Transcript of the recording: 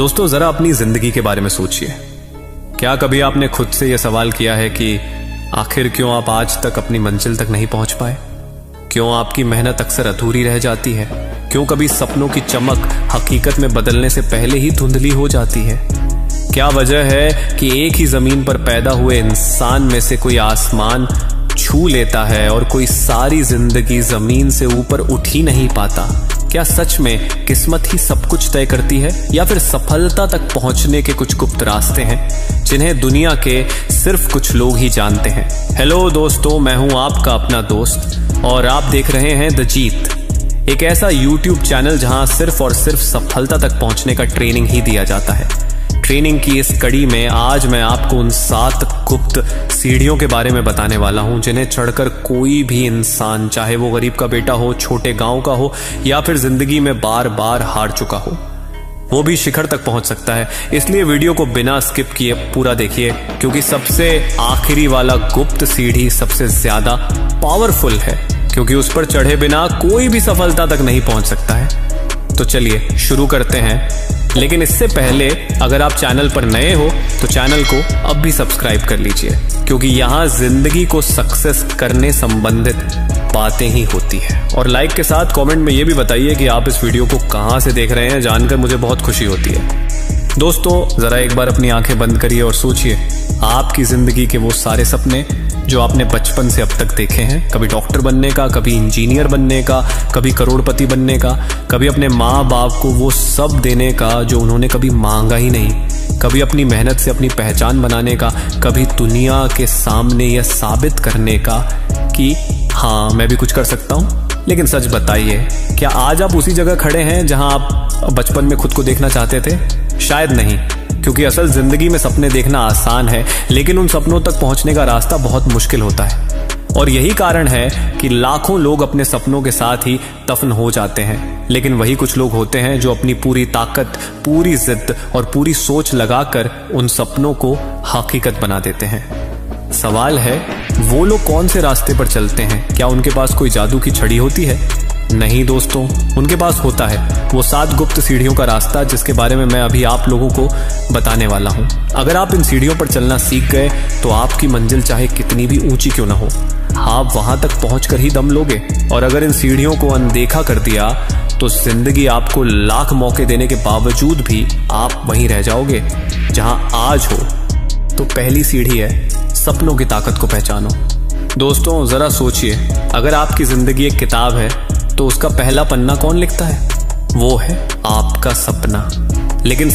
दोस्तों जरा अपनी जिंदगी के बारे में सोचिए। क्या कभी आपने खुद से यह सवाल किया है कि आखिर क्यों आप आज तक अपनी मंजिल तक नहीं पहुंच पाए? क्यों आपकी मेहनत अक्सर अधूरी रह जाती है? क्यों कभी सपनों की चमक हकीकत में बदलने से पहले ही धुंधली हो जाती है? क्या वजह है कि एक ही जमीन पर पैदा हुए इंसान में से कोई आसमान छू लेता है और कोई सारी जिंदगी जमीन से ऊपर उठ ही नहीं पाता? क्या सच में किस्मत ही सब कुछ तय करती है, या फिर सफलता तक पहुंचने के कुछ गुप्त रास्ते हैं जिन्हें दुनिया के सिर्फ कुछ लोग ही जानते हैं? हेलो दोस्तों, मैं हूं आपका अपना दोस्त और आप देख रहे हैं द जीत, एक ऐसा YouTube चैनल जहां सिर्फ और सिर्फ सफलता तक पहुंचने का ट्रेनिंग ही दिया जाता है। ट्रेनिंग की इस कड़ी में आज मैं आपको उन 7 गुप्त सीढ़ियों के बारे में बताने वाला हूं जिन्हें चढ़कर कोई भी इंसान, चाहे वो गरीब का बेटा हो, छोटे गांव का हो या फिर जिंदगी में बार बार हार चुका हो, वो भी शिखर तक पहुंच सकता है। इसलिए वीडियो को बिना स्किप किए पूरा देखिए, क्योंकि सबसे आखिरी वाला गुप्त सीढ़ी सबसे ज्यादा पावरफुल है, क्योंकि उस पर चढ़े बिना कोई भी सफलता तक नहीं पहुंच सकता है। तो चलिए शुरू करते हैं, लेकिन इससे पहले अगर आप चैनल पर नए हो तो चैनल को अब भी सब्सक्राइब कर लीजिए, क्योंकि यहाँ जिंदगी को सक्सेस करने संबंधित बातें ही होती है। और लाइक के साथ कमेंट में ये भी बताइए कि आप इस वीडियो को कहाँ से देख रहे हैं, जानकर मुझे बहुत खुशी होती है। दोस्तों जरा एक बार अपनी आंखें बंद करिए और सोचिए आपकी जिंदगी के वो सारे सपने जो आपने बचपन से अब तक देखे हैं। कभी डॉक्टर बनने का, कभी इंजीनियर बनने का, कभी करोड़पति बनने का, कभी अपने माँ बाप को वो सब देने का जो उन्होंने कभी मांगा ही नहीं, कभी अपनी मेहनत से अपनी पहचान बनाने का, कभी दुनिया के सामने यह साबित करने का कि हाँ मैं भी कुछ कर सकता हूँ। लेकिन सच बताइए, क्या आज आप उसी जगह खड़े हैं जहां आप बचपन में खुद को देखना चाहते थे? शायद नहीं, क्योंकि असल जिंदगी में सपने देखना आसान है, लेकिन उन सपनों तक पहुंचने का रास्ता बहुत मुश्किल होता है। और यही कारण है कि लाखों लोग अपने सपनों के साथ ही दफन हो जाते हैं, लेकिन वही कुछ लोग होते हैं जो अपनी पूरी ताकत, पूरी जिद और पूरी सोच लगाकर उन सपनों को हकीकत बना देते हैं। सवाल है, वो लोग कौन से रास्ते पर चलते हैं? क्या उनके पास कोई जादू की छड़ी होती है? नहीं दोस्तों, उनके पास होता है वो 7 गुप्त सीढ़ियों का रास्ता, जिसके बारे में मैं अभी आप लोगों को बताने वाला हूं। अगर आप इन सीढ़ियों पर चलना सीख गए तो आपकी मंजिल चाहे कितनी भी ऊंची क्यों ना हो, आप वहां तक पहुंचकर ही दम लोगे। और अगर इन सीढ़ियों को अनदेखा कर दिया तो जिंदगी आपको लाख मौके देने के बावजूद भी आप वहीं रह जाओगे जहां आज हो। तो पहली सीढ़ी है, सपनों की ताकत को पहचानो। दोस्तों जरा सोचिए, अगर आपकी जिंदगी एक किताब है तो उसका पहला पन्ना कौन लिखता है? वो है आपका सपना। लेकिन